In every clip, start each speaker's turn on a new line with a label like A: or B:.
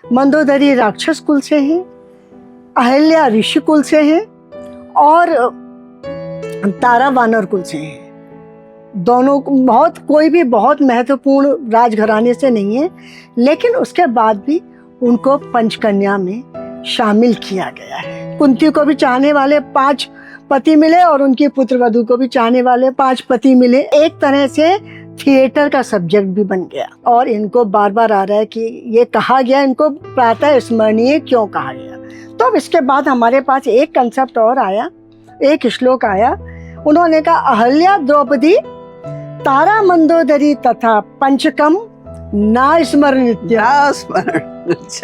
A: मंदोदरी राक्षस कुल से हैं, अहिल्या ऋषि कुल से हैं और तारा वानर कुल से हैं। दोनों कोई भी बहुत महत्वपूर्ण राजघराने से नहीं है, लेकिन उसके बाद भी उनको पंचकन्या में शामिल किया गया है। कुंती को भी चाहने वाले 5 पति मिले और उनकी पुत्रवधू को भी चाहने वाले 5 पति मिले। एक तरह से थिएटर का सब्जेक्ट भी बन गया और इनको बार बार आ रहा है कि ये कहा गया, इनको प्रातः स्मरणीय क्यों कहा गया। तो अब इसके बाद हमारे पास एक कंसेप्ट और आया, एक श्लोक आया। उन्होंने कहा अहल्या द्रौपदी तारा मंदोदरी तथा पंचकम ना स्मरण।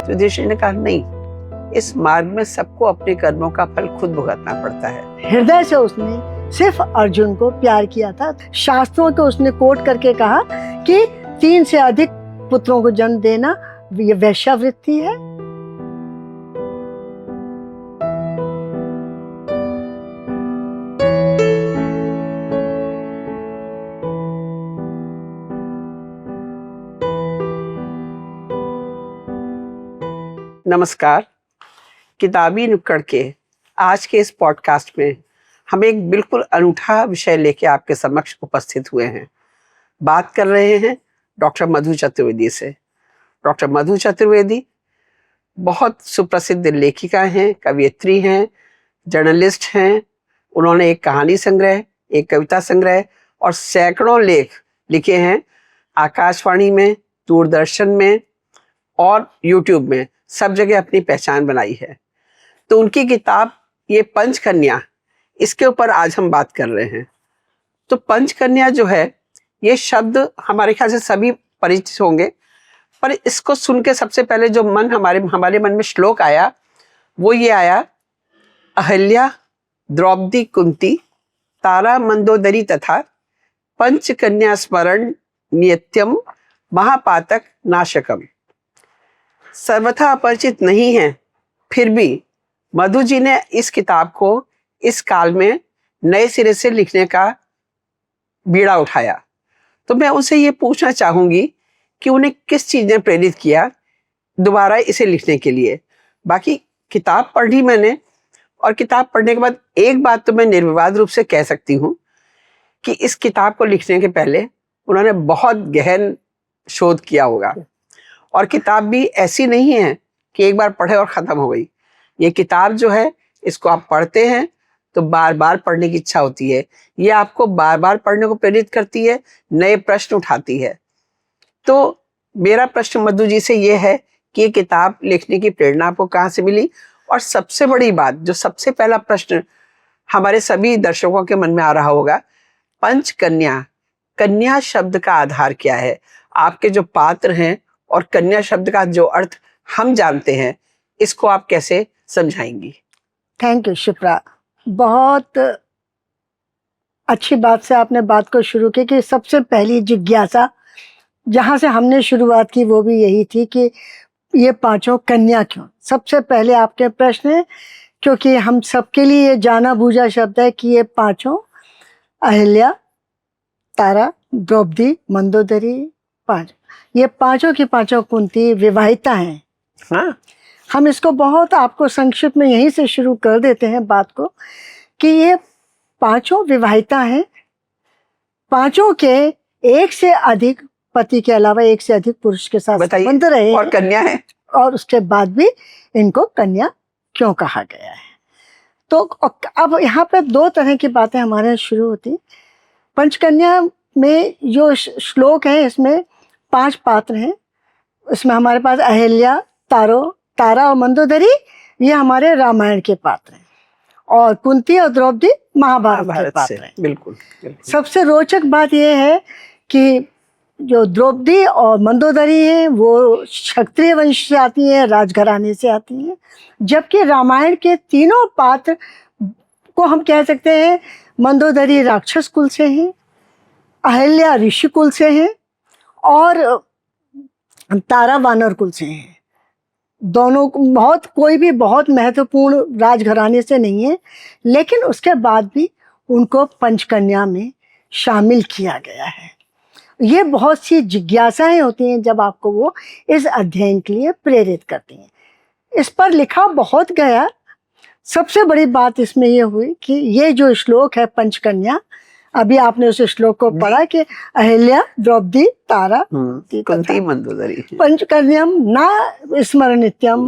B: युधिष्ठिर ने कहा नहीं, इस मार्ग में सबको अपने कर्मों का फल खुद भुगतना पड़ता है।
A: हृदय से उसने सिर्फ अर्जुन को प्यार किया था। शास्त्रों को उसने कोट करके कहा कि 3 से अधिक पुत्रों को जन्म देना ये वैश्यावृत्ति है।
B: नमस्कार। किताबी नुक्कड़ के आज के इस पॉडकास्ट में हम एक बिल्कुल अनूठा विषय लेके आपके समक्ष उपस्थित हुए हैं। बात कर रहे हैं डॉक्टर मधु चतुर्वेदी से। डॉक्टर मधु चतुर्वेदी बहुत सुप्रसिद्ध लेखिका हैं, कवयित्री हैं, जर्नलिस्ट हैं। उन्होंने एक कहानी संग्रह, एक कविता संग्रह और सैकड़ों लेख लिखे हैं। आकाशवाणी में, दूरदर्शन में और यूट्यूब में सब जगह अपनी पहचान बनाई है। तो उनकी किताब ये पंचकन्या, इसके ऊपर आज हम बात कर रहे हैं। तो पंचकन्या जो है, ये शब्द हमारे ख्याल से सभी परिचित होंगे, पर इसको सुन के सबसे पहले जो हमारे मन में श्लोक आया वो ये आया, अहल्या द्रौपदी कुंती तारा मंदोदरी तथा पंचकन्या स्मरण नियत्यम महापातक नाशकम। सर्वथा अपरिचित नहीं है, फिर भी मधु जी ने इस किताब को इस काल में नए सिरे से लिखने का बीड़ा उठाया। तो मैं उनसे ये पूछना चाहूंगी कि उन्हें किस चीज ने प्रेरित किया दोबारा इसे लिखने के लिए। बाकी किताब पढ़ी मैंने, और किताब पढ़ने के बाद एक बात तो मैं निर्विवाद रूप से कह सकती हूँ कि इस किताब को लिखने के पहले उन्होंने बहुत गहन शोध किया होगा। और किताब भी ऐसी नहीं है कि एक बार पढ़े और खत्म हो गई। ये किताब जो है, इसको आप पढ़ते हैं तो बार बार पढ़ने की इच्छा होती है। ये आपको बार बार पढ़ने को प्रेरित करती है, नए प्रश्न उठाती है। तो मेरा प्रश्न मधु जी से ये है कि ये किताब लिखने की प्रेरणा आपको कहाँ से मिली? और सबसे बड़ी बात, जो सबसे पहला प्रश्न हमारे सभी दर्शकों के मन में आ रहा होगा, पंचकन्या, कन्या शब्द का आधार क्या है? आपके जो पात्र हैं और कन्या शब्द का जो अर्थ हम जानते हैं, इसको आप कैसे समझाएंगी?
A: थैंक यू शिप्रा, बहुत अच्छी बात से आपने बात को शुरू की कि सबसे पहली जिज्ञासा जहाँ से हमने शुरुआत की वो भी यही थी कि ये 5 कन्या क्यों। सबसे पहले आपके प्रश्न है, क्योंकि हम सबके लिए ये जाना बूझा शब्द है कि ये 5 अहिल्या, तारा, द्रौपदी, मंदोदरी, 5, ये 5 की 5 कुंती विवाहिता हैं।
B: हाँ,
A: हम इसको बहुत आपको संक्षिप्त में यहीं से शुरू कर देते हैं बात को कि ये 5 विवाहिता हैं। 5 के एक से अधिक पति के अलावा एक से अधिक पुरुष के साथ संबंध रहे
B: और कन्या है, और
A: उसके बाद भी इनको कन्या क्यों कहा गया है। तो अब यहाँ पे 2 तरह की बातें हमारे यहाँ शुरू होती। पंचकन्या में जो श्लोक है, इसमें 5 पात्र हैं। इसमें हमारे पास अहिल्या, तारा और मंदोदरी, ये हमारे रामायण के पात्र हैं, और कुंती और द्रौपदी महाभारत के पात्र हैं।
B: बिल्कुल।
A: सबसे रोचक बात यह है कि जो द्रौपदी और मंदोदरी हैं वो क्षत्रिय वंश से आती हैं, राजघराने से आती हैं, जबकि रामायण के तीनों पात्र को हम कह सकते हैं मंदोदरी राक्षस कुल से हैं, अहिल्या ऋषि कुल से हैं और तारा वानर कुल से हैं। दोनों कोई भी बहुत महत्वपूर्ण राजघराने से नहीं है, लेकिन उसके बाद भी उनको पंचकन्या में शामिल किया गया है। ये बहुत सी जिज्ञासाएं होती हैं जब आपको वो इस अध्ययन के लिए प्रेरित करती हैं। इस पर लिखा बहुत गया। सबसे बड़ी बात इसमें ये हुई कि ये जो श्लोक है पंचकन्या, अभी आपने उस श्लोक को पढ़ा कि अहिल्या द्रौपदी तारा
B: कुंती मंदोदरी
A: पंचकन्यम ना स्मरणित्यम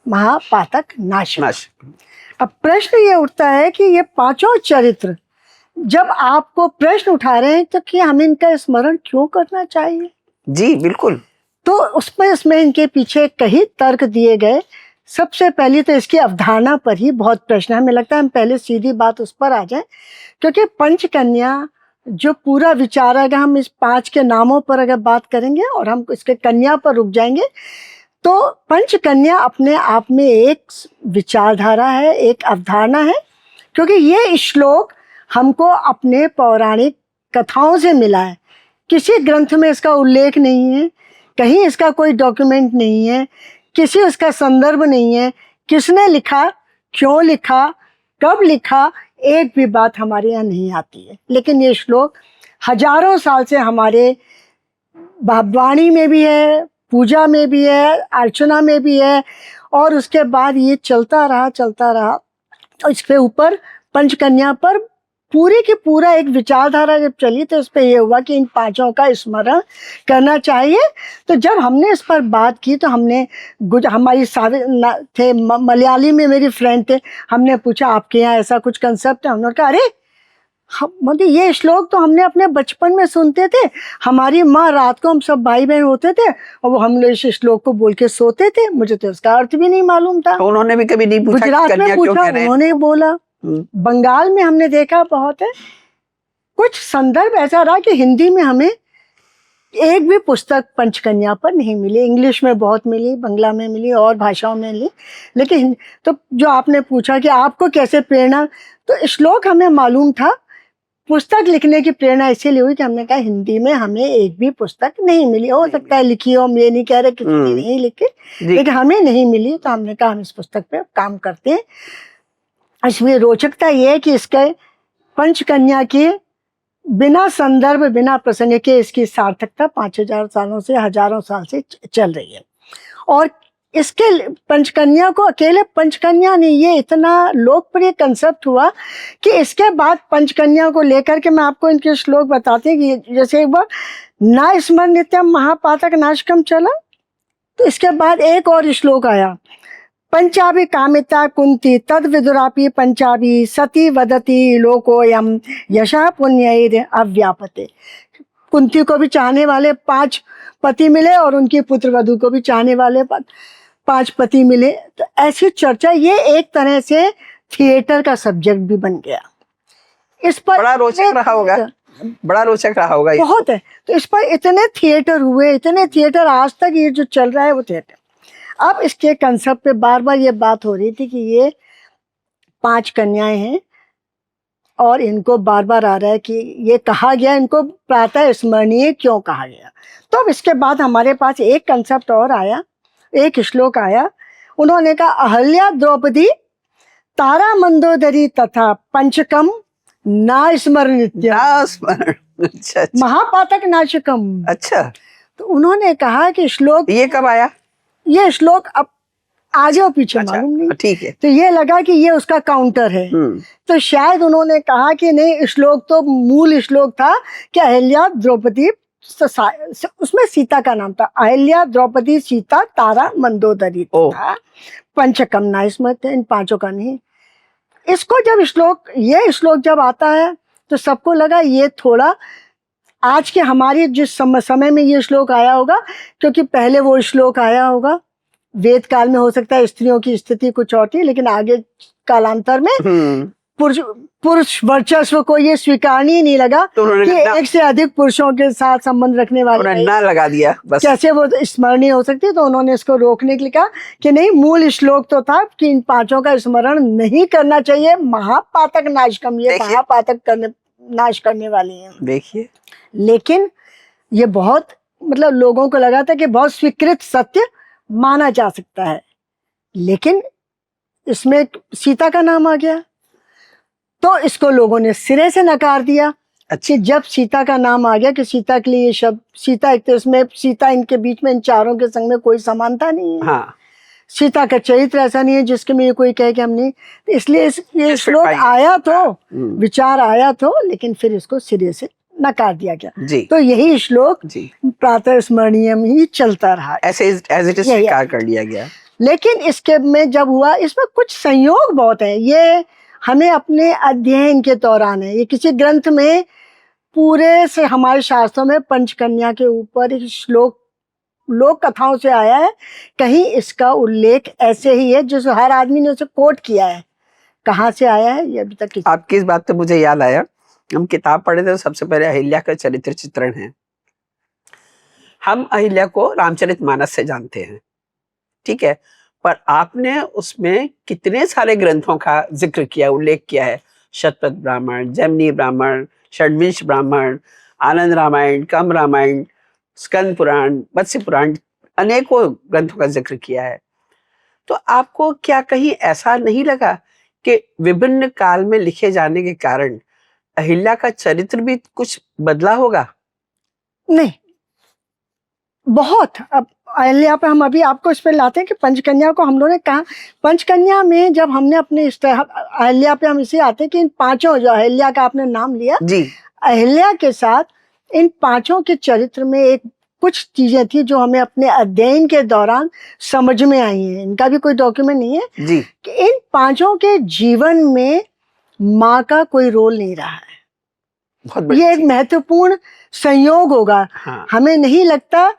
A: महापातक नाशक। अब प्रश्न ये उठता है कि ये पांचों चरित्र जब आपको प्रश्न उठा रहे हैं तो कि हमें इनका स्मरण क्यों करना चाहिए?
B: जी बिल्कुल।
A: तो इसमें इनके पीछे कई तर्क दिए गए। सबसे पहले तो इसकी अवधारणा पर ही बहुत प्रश्न है। हमें लगता है हम पहले सीधी बात उस पर आ जाए, क्योंकि पंचकन्या जो पूरा विचार है, हम इस 5 के नामों पर अगर बात करेंगे और हम इसके कन्या पर रुक जाएंगे तो पंचकन्या अपने आप में एक विचारधारा है, एक अवधारणा है। क्योंकि ये श्लोक हमको अपने पौराणिक कथाओं से मिला है। किसी ग्रंथ में इसका उल्लेख नहीं है, कहीं इसका कोई डॉक्यूमेंट नहीं है, किसी उसका संदर्भ नहीं है, किसने लिखा, क्यों लिखा, कब लिखा, एक भी बात हमारे यहाँ नहीं आती है। लेकिन ये श्लोक हजारों साल से हमारे वाणी में भी है, पूजा में भी है, अर्चना में भी है, और उसके बाद ये चलता रहा। और इसके ऊपर पंचकन्या पर पूरी की पूरा एक विचारधारा जब चली तो इस पे ये हुआ कि इन 5 का स्मरण करना चाहिए। तो जब हमने इस पर बात की तो हमने हमारी थे मलयाली में मेरी फ्रेंड थे, हमने पूछा आपके यहाँ ऐसा कुछ कंसेप्ट है? उन्होंने कहा अरे मतलब ये श्लोक तो हमने अपने बचपन में सुनते थे, हमारी माँ रात को हम सब भाई बहन होते थे और वो हम लोग इस श्लोक को बोल के सोते थे, मुझे तो इसका अर्थ भी नहीं मालूम था।
B: तो उन्होंने भी कभी नहीं पूछा?
A: गुजरात में पूछा, उन्होंने बोला। बंगाल में हमने देखा बहुत है। कुछ संदर्भ ऐसा रहा कि हिंदी में हमें एक भी पुस्तक पंचकन्या पर नहीं मिली। इंग्लिश में बहुत मिली, बंगला में मिली, और भाषाओं में मिली, लेकिन तो जो आपने पूछा कि आपको कैसे प्रेरणा, तो श्लोक हमें मालूम था। पुस्तक लिखने की प्रेरणा इसीलिए हुई कि हमने कहा हिंदी में हमें एक भी पुस्तक नहीं मिली। हो सकता है लिखी हो, हम ये नहीं कह रहे किसी ने नहीं लिखी, लेकिन हमें नहीं मिली, तो हमने कहा हम इस पुस्तक पे काम करते हैं। इसमें रोचकता ये है कि इसके पंचकन्या के बिना संदर्भ, बिना प्रसंग के इसकी सार्थकता 5000 सालों से, हजारों साल से चल रही है। और इसके पंचकन्या को अकेले पंचकन्या नहीं, ये इतना लोकप्रिय कंसेप्ट हुआ कि इसके बाद पंचकन्या को लेकर के मैं आपको इनके श्लोक बताते हैं कि जैसे एक बार ना स्मरण नित्यम महापातक नाशकम चला, तो इसके बाद एक और श्लोक आया, पंचाभि कामिता कुंती तद विदुरापि पंचाभि सती वदति लोकोयम यशः पुण्यैर अव्यापते। कुंती को भी चाहने वाले 5 पति मिले और उनकी पुत्र वधु को भी चाहने वाले 5 पति मिले। तो ऐसी चर्चा, ये एक तरह से थिएटर का सब्जेक्ट भी बन गया। इस पर
B: बड़ा रोचक रहा होगा, बड़ा रोचक रहा होगा,
A: बहुत है। तो इस पर इतने थिएटर हुए, इतने थिएटर, आज तक ये जो चल रहा है वो थिएटर। अब इसके कंसेप्ट पे बार बार ये बात हो रही थी कि ये 5 कन्याएं हैं और इनको बार बार आ रहा है कि ये कहा गया, इनको प्रातः स्मरणीय क्यों कहा गया। तो अब इसके बाद हमारे पास एक कंसेप्ट और आया, एक श्लोक आया। उन्होंने कहा अहल्या द्रौपदी तारा मंदोदरी तथा पंचकम ना स्मरण
B: अच्छा,
A: महापातक नाशकम।
B: अच्छा,
A: तो उन्होंने कहा कि श्लोक
B: ये कब आया?
A: ये श्लोक अब आगे और पीछे मालूम नहीं,
B: ठीक है।
A: तो ये लगा कि ये उसका काउंटर है। तो शायद उन्होंने कहा कि नहीं, श्लोक तो मूल श्लोक था कि अहिल्या द्रौपदी, उसमें सीता का नाम था, अहिल्या द्रौपदी सीता तारा मंदोदरी था, पंचकम ना, इसमें इन 5 का नहीं। इसको जब ये श्लोक जब आता है तो सबको लगा ये थोड़ा आज के हमारी जिस समय में ये श्लोक आया होगा, क्योंकि पहले वो श्लोक आया होगा वेद काल में, हो सकता है स्त्रियों की स्थिति कुछ और थी, लेकिन आगे कालांतर में पुरुष वर्चस्व को ये स्वीकारनीय नहीं लगा तो कि एक से अधिक पुरुषों के साथ संबंध रखने वाले
B: ना लगा दिया, बस
A: कैसे वो स्मरणीय हो सकती। तो उन्होंने इसको रोकने के लिए कहा कि नहीं, मूल श्लोक तो था कि इन 5 का स्मरण नहीं करना चाहिए, महापातक नाशकम, ये महापातक नाश करने वाली है।
B: देखिए,
A: लेकिन ये बहुत मतलब लोगों को लगा था कि बहुत स्वीकृत सत्य माना जा सकता है, लेकिन इसमें सीता का नाम आ गया तो इसको लोगों ने सिरे से नकार दिया।
B: अच्छा।
A: कि जब सीता का नाम आ गया कि सीता के लिए ये शब्द, सीता एक तो इसमें सीता इनके बीच में इन चारों के संग में कोई समानता नहीं है।
B: हाँ,
A: सीता का चरित्र ऐसा नहीं है जिसके में ये कोई कहे कि हम नहीं, तो इसलिए ये श्लोक आया तो, विचार आया तो, लेकिन फिर इसको सिरे से नकार दिया गया।
B: जी।
A: तो यही श्लोक
B: जी
A: प्रातः स्मरणीय ही चलता रहा,
B: ऐसे एज इट इज स्वीकार कर लिया गया।
A: लेकिन इसके में जब हुआ, इसमें कुछ संयोग बहुत है, ये हमें अपने अध्ययन के दौरान है, ये किसी ग्रंथ में पूरे से हमारे शास्त्रों में पंचकन्या के ऊपर एक श्लोक लोक कथाओं से आया है, कहीं इसका उल्लेख ऐसे ही है जो हर आदमी ने उसे कोट किया है, कहाँ से आया है ये अभी तक।
B: आपकी इस बात तो मुझे याद आया, हम किताब पढ़े थे तो सबसे पहले अहिल्या का चरित्र चित्रण है। हम अहिल्या को रामचरितमानस से जानते हैं, ठीक है, पर आपने उसमें कितने सारे ग्रंथों का जिक्र किया, उल्लेख किया है। शतपथ ब्राह्मण, जैमिनी ब्राह्मण, षड्विंश ब्राह्मण, आनंद रामायण, कम रामायण, स्कंद पुराण, मत्स्य पुराण, अनेकों ग्रंथों का जिक्र किया है। तो आपको क्या कहीं ऐसा नहीं लगा कि विभिन्न काल में लिखे जाने के कारण अहिल्या का चरित्र भी कुछ बदला होगा?
A: नहीं, बहुत। अब अहिल्या पे हम अभी आपको इस पे लाते हैं कि पंचकन्या को हम लोगों ने कहा, पंचकन्या में जब हमने अपने इस तरह अहिल्या पे हम इसे आते हैं कि इन पांचों, जो अहिल्या का आपने नाम लिया
B: जी,
A: अहिल्या के साथ इन पांचों के चरित्र में एक कुछ चीजें थी जो हमें अपने अध्ययन के दौरान समझ में आई हैं, इनका भी कोई डॉक्यूमेंट नहीं है
B: जी,
A: कि इन पांचों के जीवन में माँ का कोई रोल नहीं रहा है।
B: बहुत बड़ी
A: ये एक
B: चीज।
A: महत्वपूर्ण संयोग होगा।
B: हाँ,
A: हमें नहीं लगता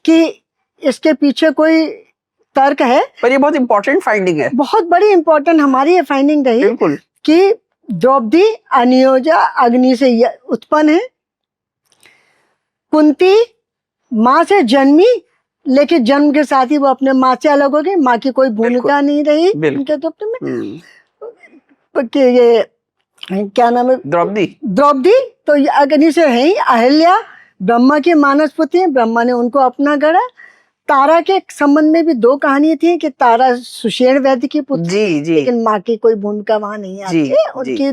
A: कि इसके पीछे कोई तर्क है,
B: पर ये बहुत इंपॉर्टेंट फाइंडिंग है।
A: बहुत बड़ी इंपॉर्टेंट हमारी ये फाइंडिंग रही
B: बिल्कुल।
A: कि द्रौपदी अनियोजा अग्नि से उत्पन्न है, कुंती माँ से जन्मी लेकिन जन्म के साथ ही वो अपने माँ से अलग हो गई, माँ की कोई भूमिका नहीं रही उनके दुख में। कि ये क्या नाम है, द्रौपदी तो ये अग्नि से है ही। अहिल्या ब्रह्मा की मानस पुत्री, ब्रह्मा ने उनको अपना गढ़ा। तारा के संबंध में भी दो कहानी थी कि तारा सुषेण वैद्य की पुत्री,
B: जी, जी,
A: लेकिन माँ की कोई भूमिका वहां नहीं आती
B: जी,
A: है, उनकी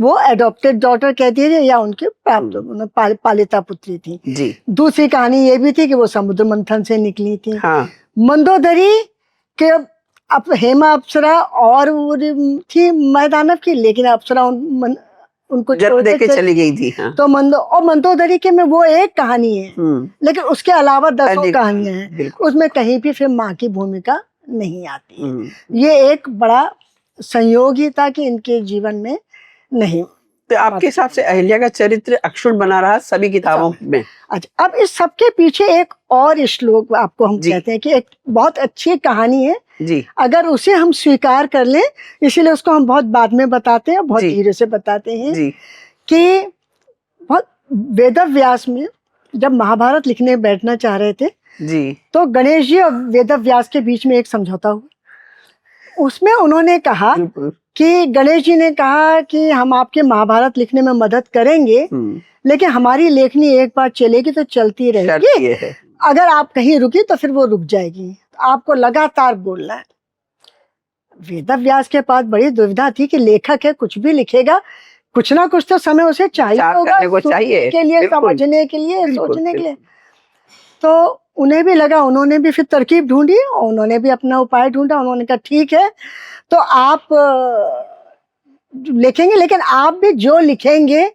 A: वो एडॉप्टेड डॉटर कहती है या उनकी प्राप्त पालिता पुत्री थी
B: जी।
A: दूसरी कहानी ये भी थी कि वो समुद्र मंथन से निकली थी।
B: हाँ,
A: मंदोदरी के अब हेमा अप्सरा और वो थी मैदानव की, लेकिन अप्सरा उनको
B: जन्म दे के चली गई थी। हाँ।
A: तो मंदोदरी के में वो एक कहानी है, लेकिन उसके अलावा दसों कहानियां हैं, उसमें कहीं भी फिर माँ की भूमिका नहीं आती। ये एक बड़ा संयोग ही था कि इनके जीवन में नहीं।
B: तो आपके हिसाब से अहिल्या का चरित्र अक्षुण्ण बना रहा सभी किताबों में?
A: अच्छा, अब इस सबके पीछे एक और श्लोक आपको हम कहते हैं कि एक बहुत अच्छी कहानी है
B: जी,
A: अगर उसे हम स्वीकार कर लें, इसीलिए उसको हम बहुत बाद में बताते हैं, बहुत धीरे से बताते हैं
B: जी,
A: कि बहुत वेदव्यास में जब महाभारत लिखने बैठना चाह रहे थे
B: जी,
A: तो गणेश जी और वेदव्यास के बीच में एक समझौता हुआ। उसमें उन्होंने कहा कि गणेश जी ने कहा कि हम आपके महाभारत लिखने में मदद करेंगे, लेकिन हमारी लेखनी एक बार चलेगी तो चलती रहेगी, अगर आप कहीं रुकी तो फिर वो रुक जाएगी, आपको लगातार बोलना है। वेदव्यास के पास बड़ी दुविधा थी कि लेखक है, कुछ भी लिखेगा, कुछ ना कुछ तो समय उसे चाहिए होगा के लिए, समझने के लिए, सोचने के लिए। तो उन्हें भी लगा, उन्होंने भी फिर तरकीब ढूंढी और उन्होंने भी अपना उपाय ढूंढा। उन्होंने कहा ठीक है तो आप लिखेंगे, लेकिन आप भी जो लिखेंगे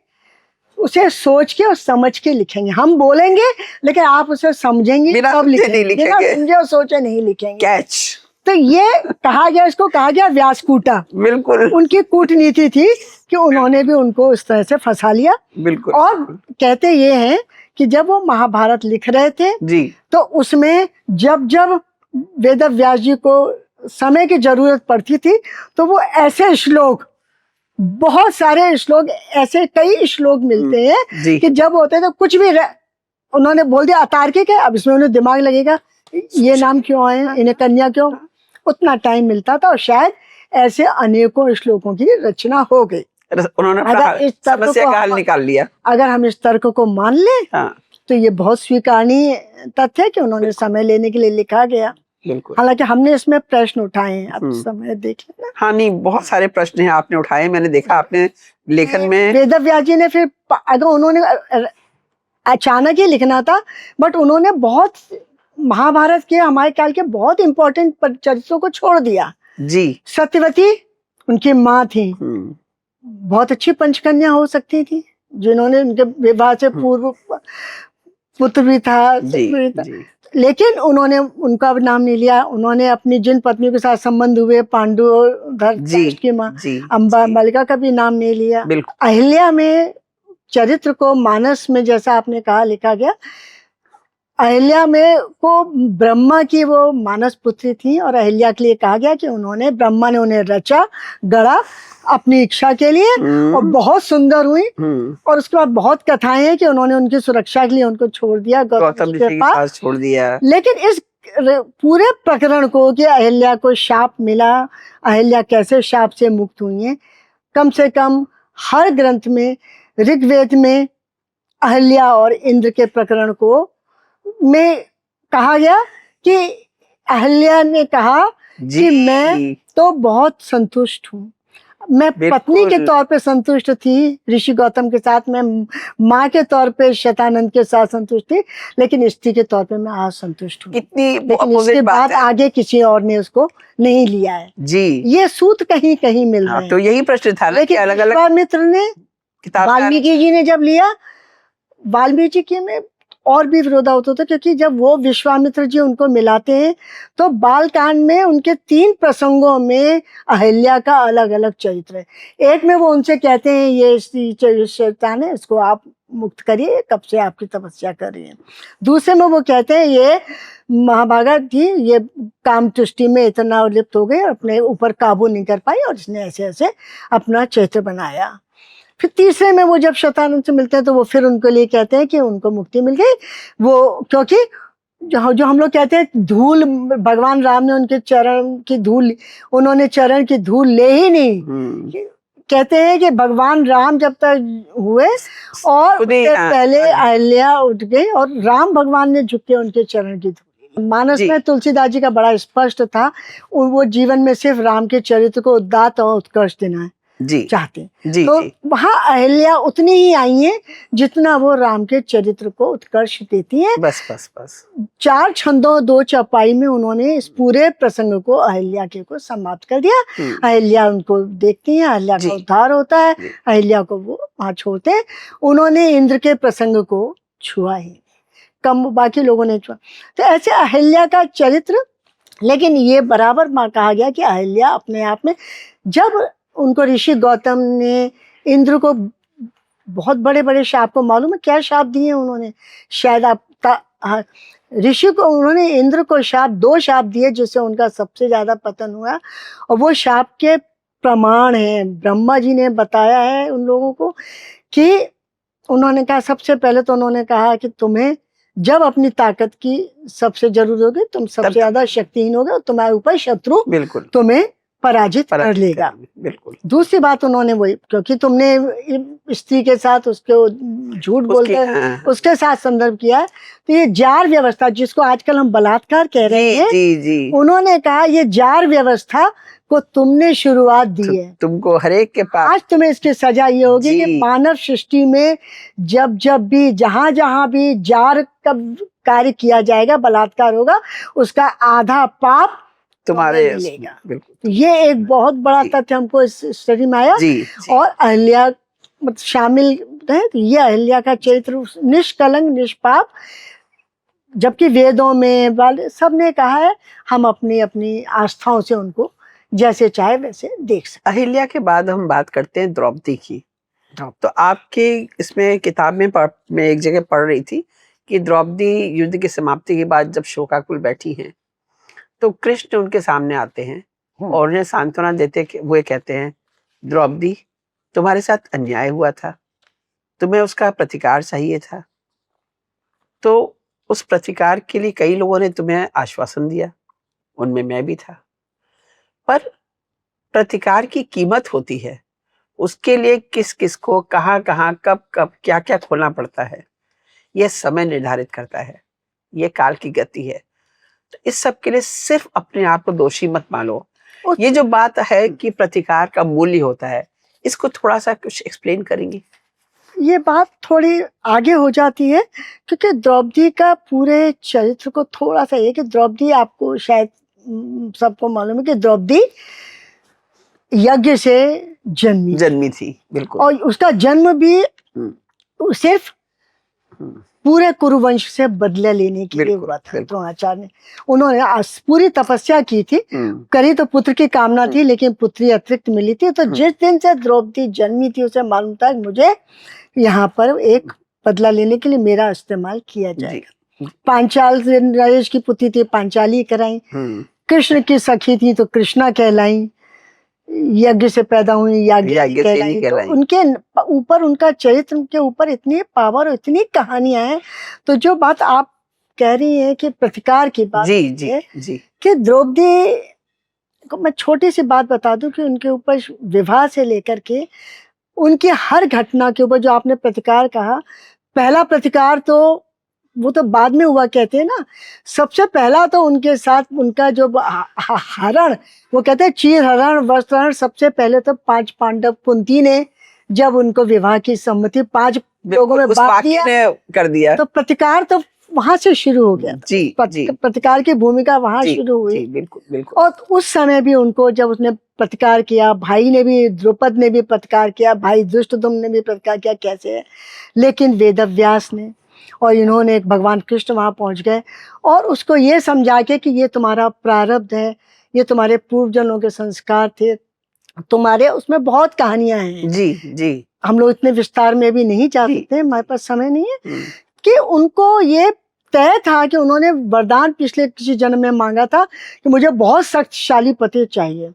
A: उसे सोच के और समझ के लिखेंगे। हम बोलेंगे लेकिन आप उसे समझेंगे तब लिखेंगे, बिना समझे और सोचे नहीं लिखेंगे।
B: कैच।
A: तो ये कहा गया, इसको कहा गया व्यासकूटा।
B: बिल्कुल,
A: उनकी कूटनीति थी कि उन्होंने भी उनको इस तरह से फंसा लिया।
B: बिल्कुल।
A: और कहते ये हैं कि जब वो महाभारत लिख रहे थे
B: जी,
A: तो उसमें जब जब वेदव्यास जी को समय की जरूरत पड़ती थी तो वो ऐसे श्लोक, बहुत सारे श्लोक, ऐसे कई श्लोक मिलते हैं कि जब होते तो कुछ भी उन्होंने बोल दिया अतार्किक है, अब इसमें उन्हें दिमाग लगेगा ये नाम क्यों आए, इन्हें कन्या क्यों, उतना टाइम मिलता था और शायद ऐसे अनेकों श्लोकों की रचना हो गई।
B: उन्होंने अगर इस समस्या का हल निकाल लिया।
A: अगर हम इस तर्क को मान लें तो ये बहुत स्वीकारनीय तथ्य है कि उन्होंने समय लेने के लिए लिखा गया।
B: बिल्कुल।
A: हालांकि हमने इसमें प्रश्न उठाए हैं, अब समय देख लेना।
B: हाँ नहीं, बहुत सारे प्रश्न हैं आपने उठाए, मैंने देखा आपने लेखन में।
A: वेदव्यास जी ने फिर अगर उन्होंने अचानक ही लिखना था, बट उन्होंने बहुत महाभारत के हमारे काल के बहुत इंपॉर्टेंट चरित्रों को छोड़ दिया।
B: जी।
A: सत्यवती उनकी माँ थी, बहुत अच्छी पंचकन्या हो सकती थी, जिन्होंने उनके विवाह से पूर्व पुत्र भी था,
B: जी।
A: लेकिन उन्होंने उनका नाम नहीं लिया। उन्होंने अपनी जिन पत्नियों के साथ संबंध हुए, पांडु धृतराष्ट्र की माँ अम्बा मलिका का भी नाम नहीं लिया। अहिल्या में चरित्र को मानस में जैसा आपने कहा लिखा गया, अहिल्या में को ब्रह्मा की वो मानस पुत्री थी, और अहिल्या के लिए कहा गया कि उन्होंने ब्रह्मा ने उन्हें रचा गढ़ा अपनी इच्छा के लिए, और बहुत सुंदर हुई। और उसके बाद बहुत कथाएं हैं कि उन्होंने उनकी सुरक्षा के लिए उनको छोड़ दिया, गौतम ऋषि के पास छोड़ दिया। लेकिन इस पूरे प्रकरण को कि अहिल्या को शाप मिला, अहिल्या कैसे शाप से मुक्त हुई है, कम से कम हर ग्रंथ में, ऋग्वेद में अहिल्या और इंद्र के प्रकरण को में कहा गया कि अहिल्या ने कहा कि मैं तो बहुत संतुष्ट हूँ, मैं पत्नी के तौर पे संतुष्ट थी ऋषि गौतम के साथ, मैं माँ के तौर पे शतानंद के साथ संतुष्ट थी, लेकिन स्त्री के तौर पे मैं आज संतुष्ट हूँ। लेकिन इसके बाद आगे किसी और ने उसको नहीं लिया है जी। ये सूत कहीं कहीं मिल रहे हैं।
B: तो यही प्रश्न था, लेकिन अलग-अलग
A: विश्वामित्र ने, वाल्मीकि जी ने जब लिया, वाल्मीकि में और भी विरोधाभास होता है, क्योंकि जब वो विश्वामित्र जी उनको मिलाते हैं तो बालकांड में उनके 3 प्रसंगों में अहिल्या का अलग अलग चरित्र है। एक में वो उनसे कहते हैं ये शैतान है, इसको आप मुक्त करिए, कब से आपकी तपस्या कर रही है। दूसरे में वो कहते हैं ये महाभागा जी ये काम तुष्टि में इतना लिप्त हो गए, अपने ऊपर काबू नहीं कर पाई, और इसने ऐसे ऐसे अपना चरित्र बनाया। फिर तीसरे में वो जब शतानंद से मिलते हैं तो वो फिर उनके लिए कहते हैं कि उनको मुक्ति मिल गई, वो क्योंकि जो हम लोग कहते हैं धूल, भगवान राम ने उनके चरण की धूल, उन्होंने चरण की धूल ले ही नहीं। कहते हैं कि भगवान राम जब तक हुए और उससे पहले अहिल्या उठ गई, और राम भगवान ने झुक के उनके चरण की धूल। मानस में तुलसीदास जी का बड़ा स्पष्ट था, वो जीवन में सिर्फ राम के चरित्र को उदात्त और उत्कर्ष देना है चाहते हैं, तो वहाँ अहिल्या उतनी ही आई है जितना वो राम के चरित्र को उत्कर्ष देती हैं।
B: बस
A: 4 छंदों 2 चौपाई में उन्होंने इस पूरे प्रसंग को अहिल्या के को समाप्त कर दिया। अहिल्या उनको देखती हैं, अहिल्या का उद्धार होता है, अहिल्या को वो वहाँ छोड़ते हैं। उन्होंने इंद्र के प्रसंग को छुआ ही कम, बाकी लोगों ने छुआ। तो ऐसे अहिल्या का चरित्र, लेकिन ये बराबर कहा गया कि अहिल्या अपने आप में, जब उनको ऋषि गौतम ने इंद्र को बहुत बड़े बड़े शाप, को मालूम है क्या शाप दिए उन्होंने, शायद आप ऋषि को, उन्होंने इंद्र को शाप 2 शाप दिए जिससे उनका सबसे ज्यादा पतन हुआ, और वो शाप के प्रमाण हैं। ब्रह्मा जी ने बताया है उन लोगों को कि उन्होंने कहा, सबसे पहले तो उन्होंने कहा कि तुम्हें जब अपनी ताकत की सबसे जरूरत होगी, तुम सबसे ज्यादा शक्तिहीन होगे, तुम्हारे ऊपर शत्रु बिल्कुल तुम्हें पराजित कर लेगा। बिल्कुल। दूसरी बात उन्होंने वही, क्योंकि तुमने स्त्री के साथ उसके झूठ बोलते हैं, उसके साथ संदर्भ किया है, तो ये जार व्यवस्था जिसको आजकल हम बलात्कार कह रहे हैं, उन्होंने कहा ये जार व्यवस्था को तुमने शुरुआत दी है, तुमको हरेक के पास, आज तुम्हें इसकी सजा ये होगी कि मानव सृष्टि में जब जब भी जहां भी जार का कार्य किया जाएगा, बलात्कार होगा, उसका आधा पाप तुम्हारे मिलेगा। ये एक बहुत बड़ा तथ्य हमको इस स्टडी में आया। और अहिल्या शामिल है, तो ये अहिल्या का चरित्र निष्कलंक निष्पाप, जबकि वेदों में वाले सब ने कहा है हम अपनी अपनी आस्थाओं से उनको जैसे चाहे वैसे देख सकते।
B: अहिल्या के बाद हम बात करते हैं द्रौपदी की। तो आपके इसमें किताब में मैं एक जगह पढ़ रही थी कि द्रौपदी युद्ध की समाप्ति के बाद जब शोकाकुल बैठी हैं, तो कृष्ण उनके सामने आते हैं और उन्हें सांत्वना देते हुए कहते हैं, द्रौपदी तुम्हारे साथ अन्याय हुआ था, तुम्हें उसका प्रतिकार चाहिए था, तो उस प्रतिकार के लिए कई लोगों ने तुम्हें आश्वासन दिया, उनमें मैं भी था, पर प्रतिकार की कीमत होती है, उसके लिए किस किस को कहाँ कहाँ कब कब क्या क्या खोलना पड़ता है, यह समय निर्धारित करता है, यह काल की गति है। तो इस सब के लिए सिर्फ अपने आप को दोषी मत मानो।
A: उस-
B: ये जो बात है कि प्रतिकार का मूल्य होता है, इसको थोड़ा सा कुछ एक्सप्लेन करेंगी?
A: ये बात थोड़ी आगे हो जाती है, क्योंकि द्रौपदी का पूरे चरित्र को थोड़ा सा ये कि द्रौपदी, आपको शायद सबको मालूम है कि द्रौपदी यज्ञ से
B: जन्मी थी, बिल्कुल।
A: और उसका जन्म भी सिर्फ
B: हम्म,
A: पूरे कुरुवंश से बदला लेने के लिए
B: बिल्कुल,
A: हुआ था।
B: बिल्कुल।
A: द्रोणाचार्य ने, उन्होंने पूरी तपस्या की थी, करी तो पुत्र की कामना थी, लेकिन पुत्री अतिरिक्त मिली थी। तो जिस दिन से द्रौपदी जन्मी थी उसे मालूम था कि मुझे यहाँ पर एक बदला लेने के लिए मेरा इस्तेमाल किया जाएगा। पांचाल नरेश की पुत्री थी, पांचाली कराई। कृष्ण की सखी थी तो कृष्णा कहलाई। यज्ञ से पैदा हुई याज्ञसेनी कहलाई। तो उनके ऊपर, उनका चरित्र के ऊपर इतनी पावर, इतनी कहानियां हैं। तो जो बात आप कह रही हैं कि प्रतिकार की बात
B: जी
A: कि द्रौपदी को मैं छोटी सी बात बता दूं कि उनके ऊपर विवाह से लेकर के उनकी हर घटना के ऊपर जो आपने प्रतिकार कहा, पहला प्रतिकार तो वो तो बाद में हुआ कहते हैं ना। सबसे पहला तो उनके साथ उनका जो हरण, वो कहते हैं चीर हरण वस्त्र हरण। सबसे पहले तो 5 पांडव, कुंती ने जब उनको विवाह की सम्मति 5 लोगों में बांट दिया,
B: कर दिया,
A: तो प्रतिकार तो वहां से शुरू हो गया। प्रतिकार की भूमिका वहां शुरू हुई।
B: बिल्कुल।
A: और उस समय भी उनको जब उसने प्रतिकार किया, भाई ने भी, द्रुपद ने भी प्रतिकार किया, भाई धृष्टद्युम्न ने भी प्रतिकार किया, कैसे है। लेकिन वेदव्यास ने और इन्होंने, भगवान कृष्ण वहां पहुंच गए और उसको ये समझा के कि ये तुम्हारा प्रारब्ध है, ये तुम्हारे पूर्वजन्मों के संस्कार थे, तुम्हारे उसमें बहुत कहानियां हैं।
B: जी
A: हम लोग इतने विस्तार में भी नहीं जा सकते, हमारे पास समय नहीं है। कि उनको ये तय था कि उन्होंने वरदान पिछले किसी जन्म में मांगा था कि मुझे बहुत शक्तिशाली पति चाहिए।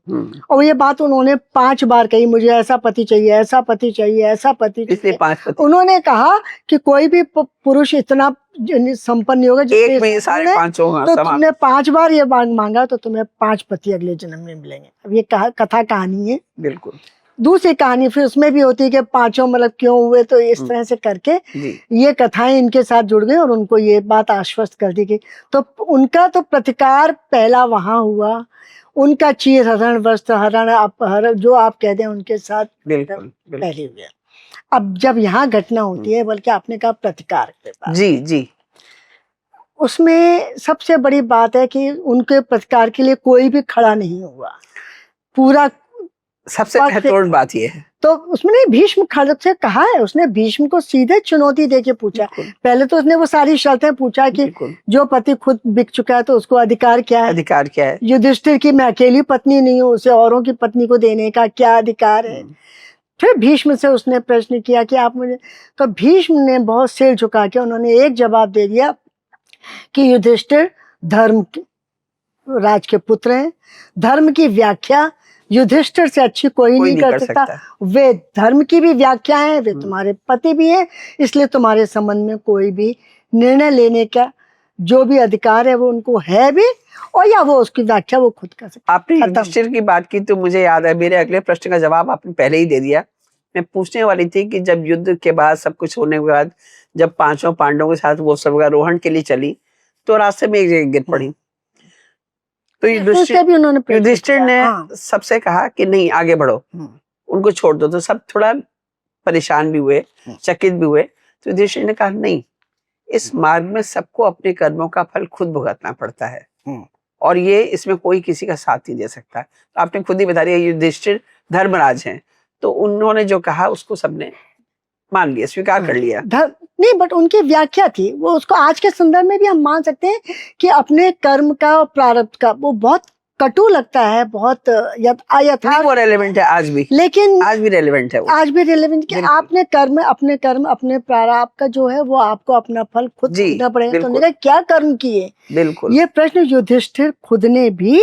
A: और ये बात उन्होंने 5 बार कही, मुझे ऐसा पति चाहिए, ऐसा पति चाहिए, ऐसा पति चाहिए।
B: 5 पति।
A: उन्होंने कहा कि कोई भी पुरुष इतना संपन्न नहीं होगा
B: एक में सारे 5 होगा।
A: तो तुमने 5 बार ये मांगा तो तुम्हें 5 पति अगले जन्म में मिलेंगे। अब ये कथा कहानी है।
B: बिल्कुल।
A: दूसरी कहानी फिर उसमें भी होती है कि 5 मतलब क्यों हुए। तो इस तरह से करके ये कथाएं इनके साथ जुड़ गई और उनको ये बात आश्वस्त कर दी गई। तो उनका तो प्रतिकार पहला वहां हुआ, उनका चीर हरण, वस्त्र हरण, अपहरण, जो आप कहते हैं उनके साथ
B: बिल्कुल
A: पहले हुए। अब जब यहाँ घटना होती है, बल्कि आपने कहा प्रतिकार के बाद,
B: जी
A: उसमें सबसे बड़ी बात है कि उनके प्रतिकार के लिए कोई भी खड़ा नहीं हुआ। पूरा
B: सबसे महत्वपूर्ण बात ये है।
A: तो उसमें नहीं, भीष्म खड़ग से कहा है, उसने भीष्म को सीधे चुनौती देके पूछा। पहले तो उसने वो सारी शर्तें पूछा कि जो पति खुद बिक चुका है तो उसको अधिकार क्या है। युधिष्ठिर की मैं अकेली पत्नी नहीं हूँ, उसे औरों की पत्नी को देने का क्या अधिकार है। फिर भीष्म से उसने प्रश्न किया कि आप मुझे, तो भीष्म ने बहुत सिर झुका के उन्होंने एक जवाब दे दिया कि युधिष्ठिर धर्म राज के पुत्र हैं, धर्म की व्याख्या युधिष्ठिर से अच्छी कोई नहीं कर सकता। वे धर्म की भी व्याख्या है, वे तुम्हारे पति भी हैं, इसलिए तुम्हारे संबंध में कोई भी निर्णय लेने का जो भी अधिकार है वो उनको है भी, और या वो उसकी व्याख्या वो खुद कर सकते।
B: आपने युधिष्ठिर की बात की तो मुझे याद है, मेरे अगले प्रश्न का जवाब आपने पहले ही दे दिया। मैं पूछने वाली थी कि जब युद्ध के बाद, सब कुछ होने के बाद, जब 5 पांडवों के साथ वो सब रोहण के लिए चली तो रास्ते में एक जगह गिर पड़ी। तो युधिष्ठिर ने सबसे कहा कि नहीं आगे बढ़ो, उनको छोड़ दो। तो सब थोड़ा परेशान भी हुए, चकित भी हुए। तो युधिष्ठिर ने कहा नहीं, इस मार्ग में सबको अपने कर्मों का फल खुद भुगतना पड़ता है और ये इसमें कोई किसी का साथ नहीं दे सकता। तो आपने खुद ही बता दिया युधिष्ठिर धर्मराज हैं, तो उन्होंने जो कहा उसको सबने मान लिया, स्वीकार कर लिया।
A: नहीं, बट उनकी व्याख्या थी वो, उसको आज के संदर्भ में भी हम मान सकते हैं कि अपने कर्म का और प्रारब्ध का, वो बहुत कटु लगता है, बहुत
B: यथार्थ। वो रेलेवेंट है आज भी,
A: लेकिन
B: आज भी रेलेवेंट है वो।
A: आज भी रेलेवेंट कि आपने अपने कर्म अपने प्रारब्ध का जो है वो आपको अपना फल खुद भोगना पड़ेगा। तो उन्होंने क्या कर्म किए,
B: बिल्कुल
A: ये प्रश्न युधिष्ठिर खुद ने भी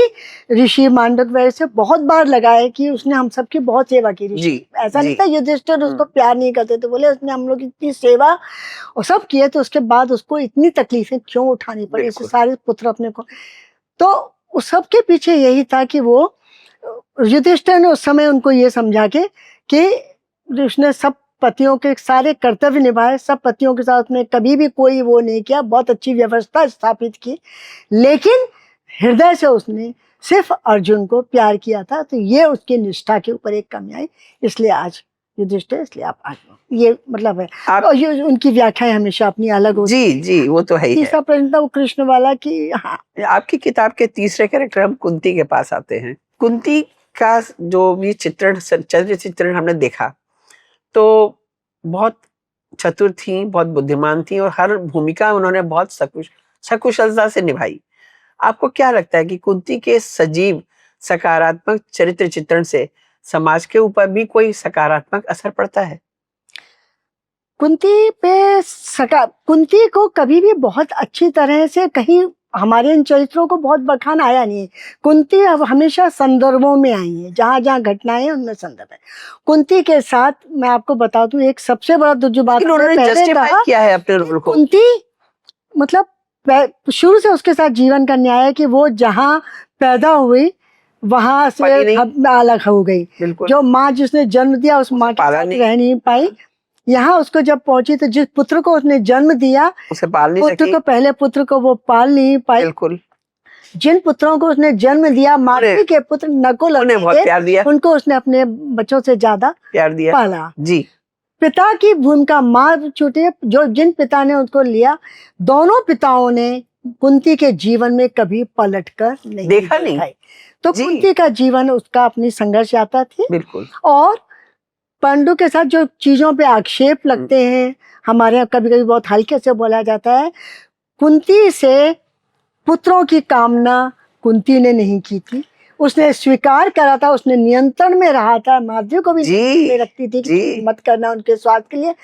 A: ऋषि मांडव्य से बहुत बार लगाया कि उसने हम सबकी बहुत सेवा की। ऐसा नहीं था युधिष्ठिर उसको प्यार नहीं करते थे, बोले उसने हम लोग इतनी सेवा और सब किए, तो उसके बाद उसको इतनी तकलीफें क्यों उठानी पड़ी, इससे सारे पुत्र अपने को। तो उस सब के पीछे यही था कि वो युधिष्ठिर ने उस समय उनको ये समझा के कि उसने सब पतियों के सारे कर्तव्य निभाए, सब पतियों के साथ में कभी भी कोई वो नहीं किया, बहुत अच्छी व्यवस्था स्थापित की, लेकिन हृदय से उसने सिर्फ अर्जुन को प्यार किया था, तो ये उसकी निष्ठा के ऊपर एक कमी आई, इसलिए आज युधिष्ठिर, इसलिए आप आज हो। ये मतलब है।
B: आप
A: और ये उनकी व्याख्याएं हमेशा अपनी अलग होती
B: जी जी वो तो है ही है।
A: तीसरा प्रश्न था वो कृष्ण वाला कि हाँ,
B: आपकी किताब के तीसरे कैरेक्टर हम कुंती के पास आते हैं। कुंती का जो भी चित्रण, चरित्र चित्रण हमने देखा तो बहुत चतुर थी, बहुत बुद्धिमान थी और हर भूमिका उन्होंने बहुत सकुशलता से निभाई। आपको क्या लगता है कि कुंती के सजीव सकारात्मक चरित्र चित्रण से समाज के ऊपर भी कोई सकारात्मक असर पड़ता है?
A: कुंती को कभी भी बहुत अच्छी तरह से कहीं हमारे इन चरित्रों को बहुत बखान आया नहीं है। कुंती अब हमेशा संदर्भों में आई है, जहाँ जहाँ घटनाएं हैं उनमें संदर्भ है। कुंती के साथ मैं आपको बता दूं एक सबसे बड़ा जो बात
B: उन्होंने जस्टिफाई किया है अपने रोल को।
A: कुंती मतलब शुरू से उसके साथ जीवन का न्याय है कि वो जहाँ पैदा हुई वहां से अलग हो गई। जो माँ जिसने जन्म दिया उस माँ के साथ रह नहीं पाई। यहाँ उसको जब पहुंची तो जिस पुत्र को उसने जन्म दिया
B: उसे पाल नहीं
A: पुत्र को, पहले पुत्र को वो पाल नहीं पाई।
B: बिल्कुल।
A: जिन पुत्रों को उसने जन्म दिया, माद्री के पुत्र नकुल,
B: उन्हें बहुत प्यार दिया,
A: उनको उसने अपने बच्चों से ज्यादा
B: प्यार दिया,
A: पाला।
B: जी।
A: पिता की भूमिका, माँ छूटे, जो जिन पिता ने उसको लिया, दोनों पिताओं ने कुंती के जीवन में कभी पलट कर नहीं
B: देखा नहीं।
A: तो कुंती का जीवन उसका अपनी संघर्ष यात्रा थी।
B: बिल्कुल।
A: और पांडु के साथ जो चीजों पे आक्षेप लगते हैं, हमारे यहाँ कभी कभी बहुत हल्के से बोला जाता है, कुंती से पुत्रों की कामना कुंती ने नहीं की थी, उसने स्वीकार करा था, उसने नियंत्रण में रहा था, माद्री को भी में रखती थी कि मत करना उनके स्वास्थ्य के लिए।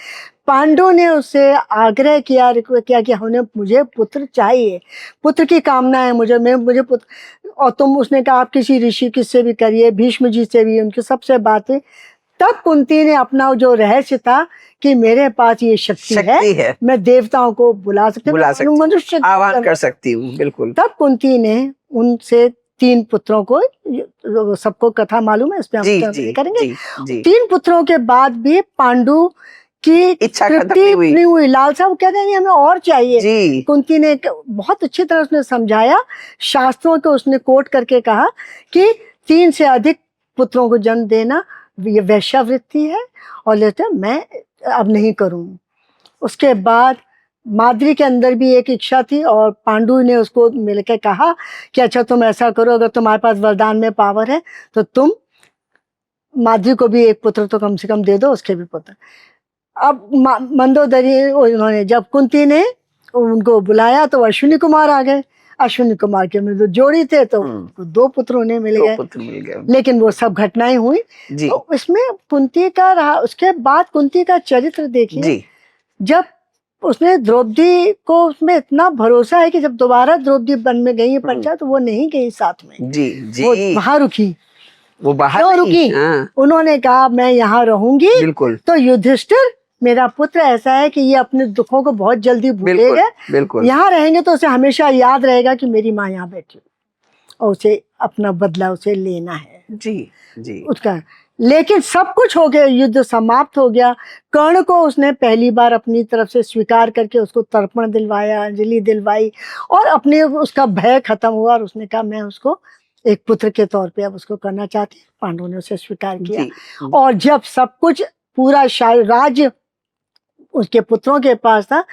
A: पांडु ने उससे आग्रह किया, रिक्वेस्ट किया कि हमने मुझे पुत्र चाहिए, पुत्र की कामना है मुझे पुत्र। और तुम, उसने कहा आप किसी ऋषि किससे भी करिए, भीष्म जी से भी, उनकी सबसे बातें। तब कुंती ने अपना जो रहस्य था कि मेरे पास ये शक्ति है, मैं देवताओं को बुला सकती हूँ, मनुष्य
B: आह्वान कर सकती हूँ। बिल्कुल।
A: तब कुंती ने उनसे 3 पुत्रों को, सबको कथा मालूम है, इसमें हम करेंगे। 3 पुत्रों के बाद भी पांडु की
B: इच्छा
A: तृप्ति नहीं हुई, लालसा, वो कहते हैं हमें और चाहिए। कुंती ने बहुत अच्छी तरह उसने समझाया, शास्त्रों को उसने कोट करके कहा कि 3 से अधिक पुत्रों को जन्म देना ये वैश्यावृत्ति है, और लेते मैं अब नहीं करूँ। उसके बाद माद्री के अंदर भी एक इच्छा थी और पांडु ने उसको मिलकर कहा कि अच्छा तुम ऐसा करो, अगर तुम्हारे पास वरदान में पावर है तो तुम माद्री को भी एक पुत्र तो कम से कम दे दो, उसके भी पुत्र। अब मंदोदरी, उन्होंने जब कुंती ने उनको बुलाया तो अश्विनी कुमार आ गए। अश्विनी कुमार के में जो जोड़ी थे तो 2 पुत्र उन्हें मिल गए, लेकिन वो सब घटनाएं हुई। तो इसमें कुंती का रहा। उसके बाद कुंती का चरित्र देखिए, जब उसने द्रौपदी को, उसमें इतना भरोसा है कि जब दोबारा द्रौपदी वन में गई पंचायत तो वो नहीं गई साथ में, वो वहां रुकी।
B: वो बाहर
A: क्यों रुकी? उन्होंने कहा मैं यहाँ रहूंगी। बिल्कुल। तो युधिष्ठिर मेरा पुत्र ऐसा है कि ये अपने दुखों को बहुत जल्दी भूलेगा, यहाँ रहेंगे तो उसे हमेशा याद रहेगा कि मेरी माँ यहाँ बैठी, और उसे अपना बदला उसे लेना है। जी उसका। लेकिन सब कुछ हो गया, युद्ध समाप्त हो गया। कर्ण को उसने पहली बार अपनी तरफ से स्वीकार करके उसको तर्पण दिलवाया, अंजलि दिलवाई, और अपने उसका भय खत्म हुआ, और उसने कहा मैं उसको एक पुत्र के तौर पे अब उसको करना चाहती हूँ। पांडु ने उसे स्वीकार किया। और जब सब कुछ पूरा राज्य उसके पुत्रों के पास था,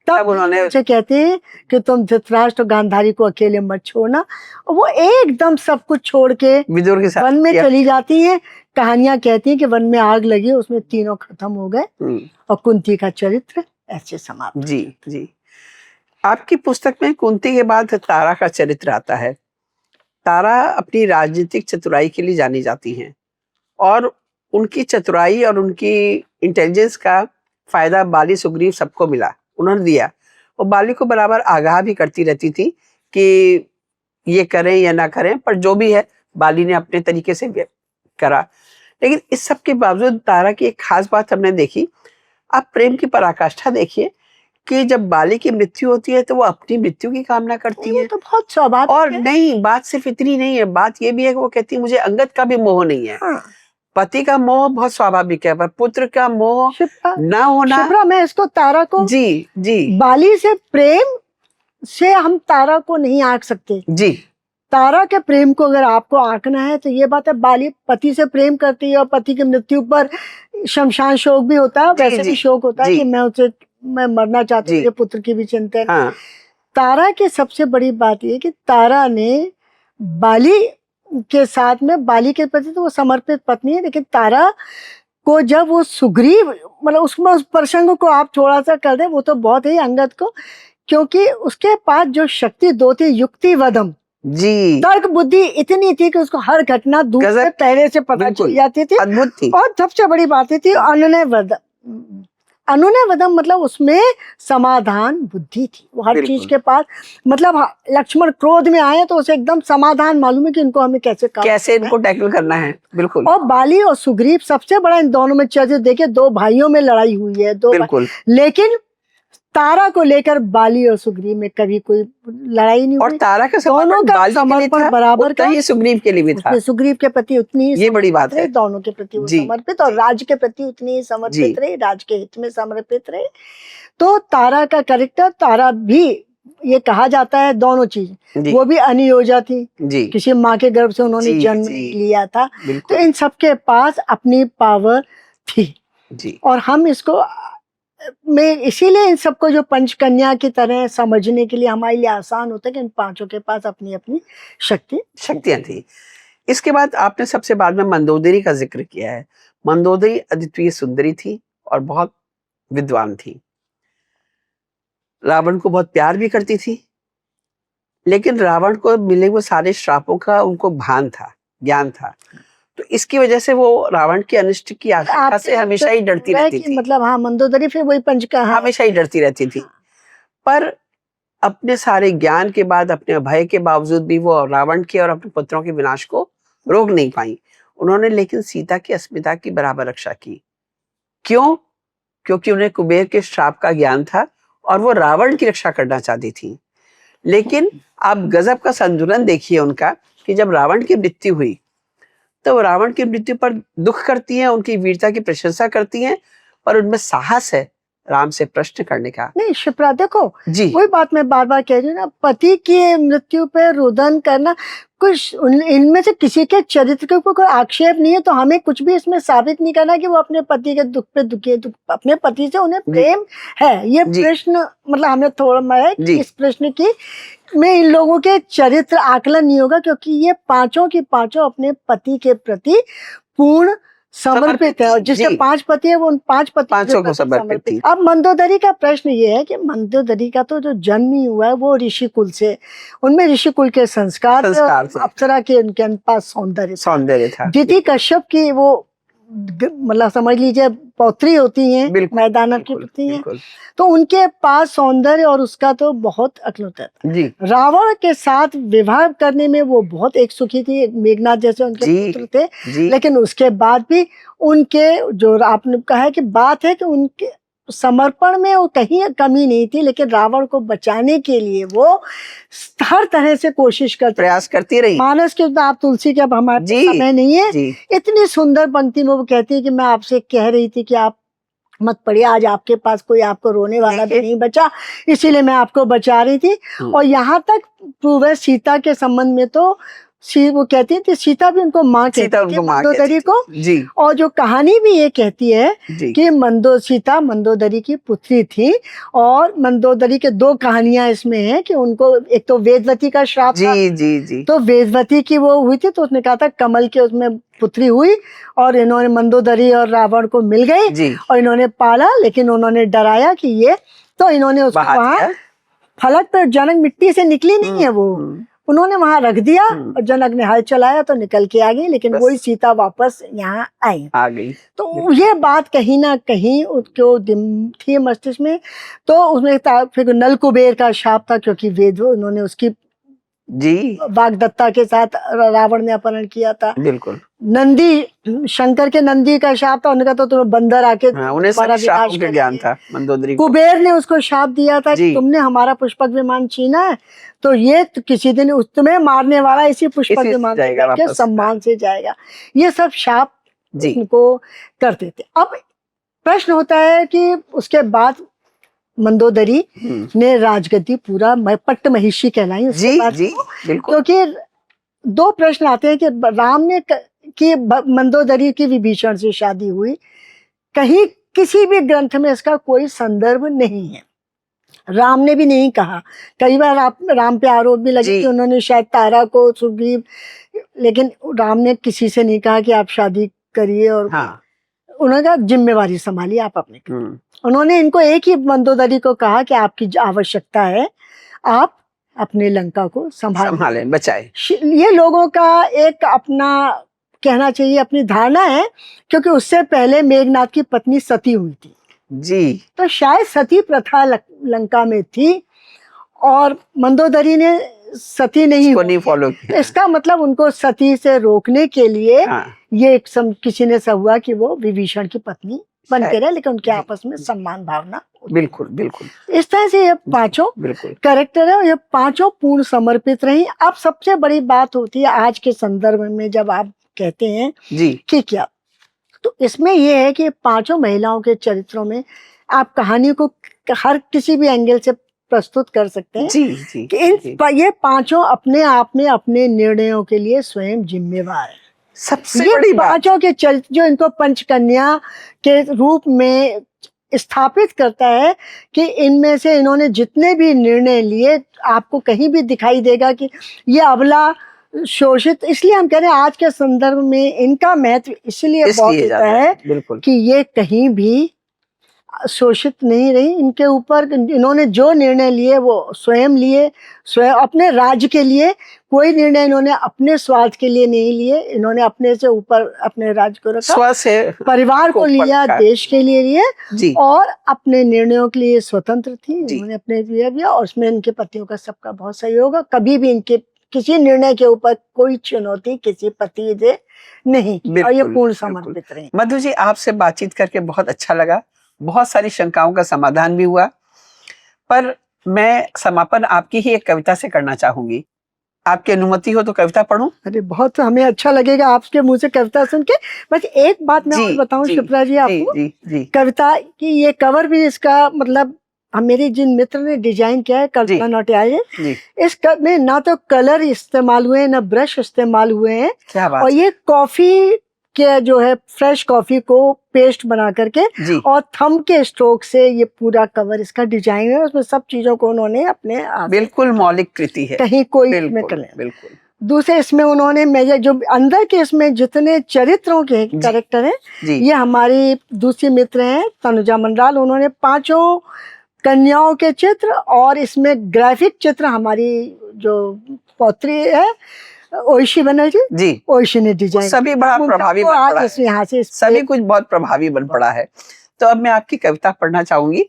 A: तब उन्होंने उसे कहते हैं कि तुम धृतराष्ट्र और गांधारी को अकेले मत छोड़ना। और वो एकदम सब कुछ छोड़ के विदुर के साथ वन में चली जाती हैं। कहानियां कहती हैं कि वन में आग लगी, उसमें तीनों खत्म हो गए, और कुंती का चरित्र ऐसे समाप्त।
B: जी। आपकी पुस्तक में कुंती के बाद तारा का चरित्र आता है। तारा अपनी राजनीतिक चतुराई के लिए जानी जाती हैं, और उनकी चतुराई और उनकी इंटेलिजेंस का फायदा बाली सुग्रीव सबको मिला, उन्होंने दिया। और बाली को बराबर आगाह भी करती रहती थी कि ये करें या ना करें, पर जो भी है बाली ने अपने तरीके से करा। लेकिन इस सब के बावजूद तारा की एक खास बात हमने देखी। आप प्रेम की पराकाष्ठा देखिए कि जब बाली की मृत्यु होती है तो वो अपनी मृत्यु की कामना करती है।
A: तो बहुत स्वाभाविक
B: और नहीं, बात सिर्फ इतनी नहीं है, बात ये भी है कि वो कहती है मुझे अंगद का भी मोह नहीं है। पति का मोह बहुत स्वाभाविक है, पर पुत्र का मोह ना होना।
A: मैं इसको, तारा को,
B: जी
A: बाली से प्रेम से हम तारा को नहीं आंक सकते। तारा के प्रेम को अगर आपको आंकना है तो ये बात है, बाली पति से प्रेम करती है और पति की मृत्यु पर शमशान शोक भी होता है, वैसे
B: जी,
A: भी शोक होता है
B: जी।
A: कि मैं मरना चाहती हूँ,
B: जी।
A: मेरे पुत्र की भी चिंता है।
B: हाँ,
A: तारा की सबसे बड़ी बात ये कि तारा ने बाली के साथ में, बाली के प्रति तो वो समर्पित पत्नी है, लेकिन तारा को जब वो सुग्रीव, मतलब उसमें उस प्रसंग को आप थोड़ा सा कर दें, वो तो बहुत ही अंगद को, क्योंकि उसके पास जो शक्ति दो थी, युक्ति वदम,
B: जी,
A: तर्क बुद्धि इतनी थी कि उसको हर घटना दूर से
B: गजब,
A: पहले से पता
B: बिल्कुल,
A: चल जाती थी।
B: अद्भुत थी।
A: और सबसे बड़ी बात ये थी अनुनय वदम, अनुनय वदम मतलब उसमें समाधान बुद्धि थी, वो हर
B: बिल्कुल।
A: चीज के पास, मतलब लक्ष्मण क्रोध में आए तो उसे एकदम समाधान मालूम है कि इनको हमें कैसे
B: कैसे इनको टैकल करना है, बिल्कुल
A: और बाली और सुग्रीव सबसे बड़ा इन दोनों में चर्चा, देखिए दो भाइयों में लड़ाई हुई है,
B: बिल्कुल।
A: लेकिन तारा को लेकर बाली और सुग्रीव में कभी कोई लड़ाई नहीं
B: और
A: हुई।
B: तारा का
A: दोनों
B: समर्पण
A: का
B: बाली के लिए
A: समर्पण
B: था,
A: बराबर
B: उतना
A: का,
B: ही सुग्रीव के लिए भी था।
A: उसमें सुग्रीव के प्रति उतनी ही
B: ये बड़ी बात
A: समर्पित रहे,
B: है।
A: दोनों के प्रति वो
B: जी,
A: समर्पित, और
B: जी।
A: राज्य के प्रति उतनी ही
B: जी।
A: समर्पित रहे, राज्य के हित में समर्पित रहे। तो तारा का कैरेक्टर, तारा भी ये कहा जाता है दोनों चीज,
B: जी,
A: वो भी अनियोजा थी,
B: जी,
A: किसी माँ के गर्भ से उन्होंने
B: जी,
A: जन्म
B: जी।
A: नहीं लिया था, तो
B: बिल्कुल,
A: इन सबके पास अपनी पावर थी।
B: जी,
A: और हम इसको में इसीलिए इन सबको जो पंचकन्या की तरह समझने के लिए हमारे लिए आसान होता है कि इन पांचों के पास अपनी अपनी
B: शक्तियां थी। इसके बाद आपने सबसे बाद में मंदोदरी का जिक्र किया है। मंदोदरी अद्वितीय सुंदरी थी और बहुत विद्वान थी, रावण को बहुत प्यार भी करती थी, लेकिन रावण को मिले वो सारे श्रापों का उनको भान था, ज्ञान था, तो इसकी वजह से वो रावण के अनिष्ट की आशंका से हमेशा ही डरती रहती थी,
A: मतलब हाँ, मंदोदरी फिर वही पंच हाँ।
B: हमेशा ही डरती रहती थी। पर अपने सारे ज्ञान के बाद, अपने भय के बावजूद भी वो रावण के और अपने पुत्रों के विनाश को रोक नहीं पाई उन्होंने, लेकिन सीता की अस्मिता की बराबर रक्षा की। क्यों? क्योंकि उन्हें कुबेर के श्राप का ज्ञान था और वो रावण की रक्षा करना चाहती थी। लेकिन आप गजब का संतुलन देखिए उनका, कि जब रावण की मृत्यु हुई तो रावण की मृत्यु पर दुख करती हैं, उनकी वीरता की प्रशंसा करती हैं, पर उनमें साहस है राम से प्रश्न करने का।
A: नहीं शिप्रा, देखो
B: जी,
A: वही बात मैं बार बार कह रही हूँ ना, पति की मृत्यु पे रुदन करना, कुछ इनमें से किसी के चरित्र के ऊपर कोई आक्षेप नहीं है, तो हमें कुछ भी इसमें साबित नहीं करना कि वो अपने पति के दुख पे दुखी है। अपने पति से उन्हें प्रेम है, ये
B: जी।
A: प्रश्न मतलब हमें थोड़ा है कि
B: जी।
A: इस प्रश्न की में इन लोगों के चरित्र आकलन नहीं होगा, क्योंकि ये पांचों की पांचों अपने पति के प्रति पूर्ण समर्पित है, और जिसके
B: जी।
A: 5 पति है वो उन 5 पति
B: पांचों को समर्पित थी।
A: अब मंदोदरी का प्रश्न ये है कि मंदोदरी का तो जो जन्म ही हुआ है वो ऋषि कुल से, उनमें ऋषि कुल के संस्कार थे, अप्सरा के उनके पास सौंदर्य
B: था।
A: दिति कश्यप की वो मतलब समझ लीजिए पौत्री होती हैं, मैदान की पुत्री हैं, तो उनके पास सौंदर्य और उसका तो बहुत अक्ल होता था।
B: जी।
A: रावण के साथ विवाह करने में वो बहुत एक सुखी थी, मेघनाथ जैसे उनके पुत्र थे, लेकिन उसके बाद भी उनके जो आपने कहा है कि बात है कि उनके समर्पण में वो कहीं कमी नहीं थी, लेकिन रावण को बचाने के लिए वो हर तरह से कोशिश
B: प्रयास करती रही।
A: मानस के आप तुलसी के अब हमारे समय नहीं है, इतनी सुंदर पंक्ति में वो कहती है कि मैं आपसे कह रही थी कि आप मत पड़िए, आज आपके पास कोई आपको रोने वाला भी नहीं बचा, इसीलिए मैं आपको बचा रही थी। और यहाँ तक प्रूव है सीता के संबंध में, तो वो कहती थी सीता भी उनको माँ कहती थी मंदोदरी को।
B: जी।
A: और जो कहानी भी ये कहती है कि सीता मंदोदरी की पुत्री थी, और मंदोदरी के 2 कहानियां इसमें हैं कि उनको एक तो वेदवती का श्राप था, तो वेदवती की वो हुई थी, तो उसने कहा था कमल के उसमें पुत्री हुई, और इन्होंने मंदोदरी और रावण को मिल गई और इन्होंने पाला, लेकिन उन्होंने डराया कि ये, तो इन्होंने उसको वहां फलक पर, जनक मिट्टी से निकली नहीं है वो, उन्होंने वहां रख दिया और जनक ने हल चलाया तो निकल के आ गई, लेकिन वही सीता वापस यहाँ आ गई। तो ये बात कहीं ना कहीं उसको थी मस्तिष्क में, तो उसमें फिर नल कुबेर का शाप था, क्योंकि वेद उन्होंने उसकी वाग्दत्ता के साथ रावण ने अपहरण किया था।
B: बिल्कुल।
A: नंदी, शंकर के नंदी का शाप था, उनका तो तुम्हें बंदर आके
B: उन्हें श्रापों का ज्ञान था मंदोदरी को।
A: कुबेर ने उसको शाप दिया था कि तुमने हमारा पुष्पक विमान छीना है, तो ये किसी दिन तुम्हें मारने वाला इसी पुष्पक विमान के सम्मान से जाएगा। ये सब शाप उनको करते थे। अब प्रश्न होता है कि उसके बाद मंदोदरी ने राजगद्दी पूरा पट्ट महिषी कहलाई उसके बाद, क्योंकि दो प्रश्न आते हैं कि राम ने कि मंदोदरी की विभीषण से शादी हुई, कहीं किसी भी ग्रंथ में इसका कोई संदर्भ नहीं है, राम ने भी नहीं कहा। कई बार आप राम पे आरोप भी लगे
B: जी।
A: कि उन्होंने शायद तारा को सुग्रीव, लेकिन राम ने किसी से नहीं कहा कि आप शादी करिए, और
B: हाँ।
A: उन्होंने कहा जिम्मेवारी संभालिए आप अपने। उन्होंने इनको एक ही मंदोदरी को कहा कि आपकी आवश्यकता है, आप अपने लंका को
B: संभालें, बचाए।
A: ये लोगों का एक अपना कहना चाहिए, अपनी धारणा है, क्योंकि उससे पहले मेघनाथ की पत्नी सती हुई थी
B: जी।
A: तो शायद सती प्रथा लंका में थी और मंदोदरी ने सती नहीं
B: फॉलो किया।
A: इसका मतलब उनको सती से रोकने के लिए
B: हाँ।
A: ये किसी ने सब हुआ कि वो विभीषण की पत्नी बन के रहे, लेकिन उनके आपस में सम्मान भावना।
B: बिल्कुल बिल्कुल।
A: इस तरह से ये पांचों कैरेक्टर है, ये पांचों पूर्ण समर्पित रही। अब सबसे बड़ी बात होती है आज के संदर्भ में, जब आप कहते हैं
B: जी
A: कि क्या, तो इसमें ये है कि पांचों महिलाओं के चरित्रों में आप कहानी को हर किसी भी एंगल से प्रस्तुत कर सकते हैं।
B: जी जी।
A: कि ये पांचों अपने आप में अपने निर्णयों के लिए स्वयं जिम्मेवार है।
B: सबसे बड़ी बात,
A: पांचों के चरित्र जो इनको पंचकन्या के रूप में स्थापित करता है कि इनमें से इन्होंने जितने भी निर्णय लिए, आपको कहीं भी दिखाई देगा कि ये अबला शोषित, इसलिए हम कह रहे हैं आज के संदर्भ में इनका महत्व इसलिए बहुत होता है कि ये कहीं भी शोषित नहीं रही। इनके ऊपर इन्होंने जो निर्णय लिए वो स्वयं लिए, स्वयं अपने राज्य के लिए। कोई निर्णय इन्होंने अपने स्वार्थ के लिए नहीं लिए, इन्होंने अपने से ऊपर अपने राज्य को रखा, परिवार को लिया, देश के लिए लिए, और अपने निर्णयों के लिए स्वतंत्र थी। इन्होंने अपने लिया और उसमें इनके पतियों का सबका बहुत सहयोग है। कभी भी इनके किसी निर्णय के ऊपर कोई चुनौती किसी पति से नहीं, और ये पूर्ण समर्पित रही।
B: मधु जी, आपसे बातचीत करके बहुत अच्छा लगा, बहुत सारी शंकाओं का समाधान भी हुआ, पर मैं समापन आपकी ही एक कविता से करना चाहूंगी। आपकी अनुमति हो तो कविता पढ़ूं?
A: अरे बहुत हमें अच्छा लगेगा आपके मुंह से कविता सुन के। बस एक बात मैं और बताऊं शिप्रा जी आपको, कविता की ये कवर भी इसका मतलब मेरे जिन मित्र ने डिजाइन किया है, कल्पना नौटियाल, इस में ना तो कलर इस्तेमाल हुए हैं, ना ब्रश इस्तेमाल हुए हैं।
B: क्या बात।
A: और ये कॉफी के जो है फ्रेश कॉफी को पेस्ट बना करके और थंब के स्ट्रोक से ये पूरा कवर इसका डिजाइन है। उसमें सब चीजों को उन्होंने अपने
B: बिल्कुल मौलिक कृति है,
A: कहीं कोई में कर
B: बिल्कुल।
A: दूसरे इसमें उन्होंने मेजर जो अंदर के इसमें जितने चरित्रों के कैरेक्टर हैं, ये हमारी दूसरी मित्र हैं तनुजा मंडराल, उन्होंने पांचों कन्याओं के चित्र और इसमें ग्राफिक चित्र हमारी जो पौत्री है ओइशी बनर्जी ओइशी ने डिजाइन,
B: सभी बड़ा प्रभावी बन पड़ा है।
A: यहाँ से
B: सभी कुछ बहुत प्रभावी बन पड़ा है। तो अब मैं आपकी कविता पढ़ना चाहूंगी।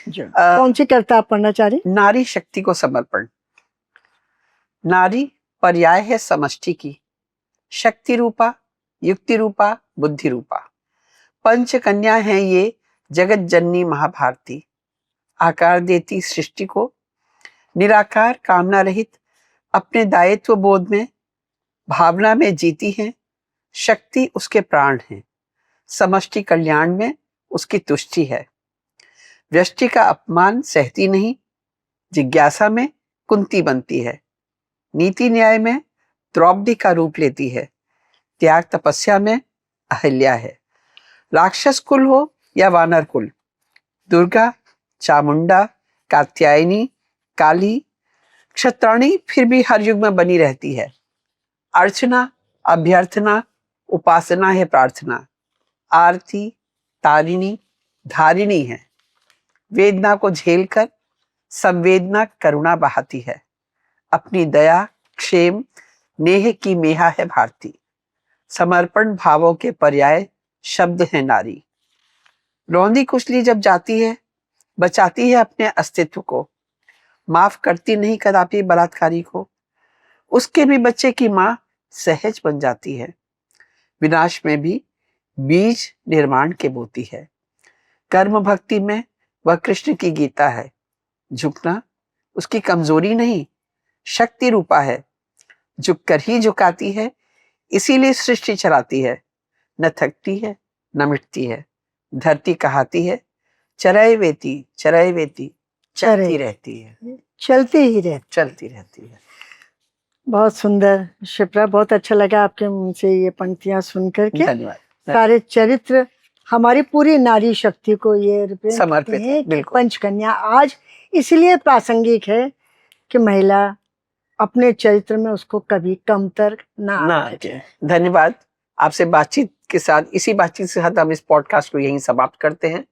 A: कौन सी कविता आप पढ़ना चाह रही?
B: नारी शक्ति को समर्पण। नारी पर्याय है समष्टि की, शक्ति रूपा, युक्ति रूपा, बुद्धि रूपा। पंच कन्या है ये जगत जननी महाभारती, आकार देती सृष्टि को, निराकार कामना रहित अपने दायित्व बोध में भावना में जीती है। शक्ति उसके प्राण है, समष्टि कल्याण में उसकी तुष्टि है। व्यष्टि का अपमान सहती नहीं, जिज्ञासा में कुंती बनती है। नीति न्याय में द्रौपदी का रूप लेती है, त्याग तपस्या में अहिल्या है। राक्षस कुल हो या वानर कुल, दुर्गा, चामुंडा, कात्यायनी, काली, क्षत्राणी फिर भी हर युग में बनी रहती है। अर्चना, अभ्यर्थना, उपासना है प्रार्थना। आरती, तारिणी, धारिणी है। वेदना को झेलकर संवेदना करुणा बहाती है। अपनी दया, क्षेम, नेह की मेहा है भारती। समर्पण भावों के पर्याय शब्द है नारी। रौंदी कुचली जब जाती है, बचाती है अपने अस्तित्व को। माफ करती नहीं कदापि बलात्कारी को, उसके भी बच्चे की मां सहज बन जाती है। विनाश में भी बीज निर्माण के बोती है। कर्म भक्ति में वह कृष्ण की गीता है। झुकना उसकी कमजोरी नहीं, शक्ति रूपा है। झुक कर ही झुकाती है, इसीलिए सृष्टि चलाती है। न थकती है न मिटती है, धरती कहाती है। चरय वेती चलती रहती है,
A: चलती ही रहती।
B: चलती रहती है।
A: बहुत सुंदर शिप्रा, बहुत अच्छा लगा आपके मुंह से ये पंक्तियां सुन करके।
B: धन्यवाद।
A: सारे चरित्र हमारी पूरी नारी शक्ति को ये रिप्रेजेंट
B: समर्पित
A: करते
B: है,
A: हैं कि
B: बिल्कुल।
A: पंचकन्या आज इसलिए प्रासंगिक है कि महिला अपने चरित्र में उसको कभी कमतर ना
B: ना
A: रखे।
B: धन्यवाद। आपसे बातचीत के साथ, इसी बातचीत के साथ हम इस पॉडकास्ट को यहीं समाप्त करते हैं।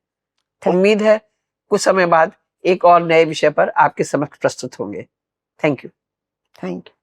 B: उम्मीद है कुछ समय बाद एक और नए विषय पर आपके समक्ष प्रस्तुत होंगे। Thank you.
A: Thank you.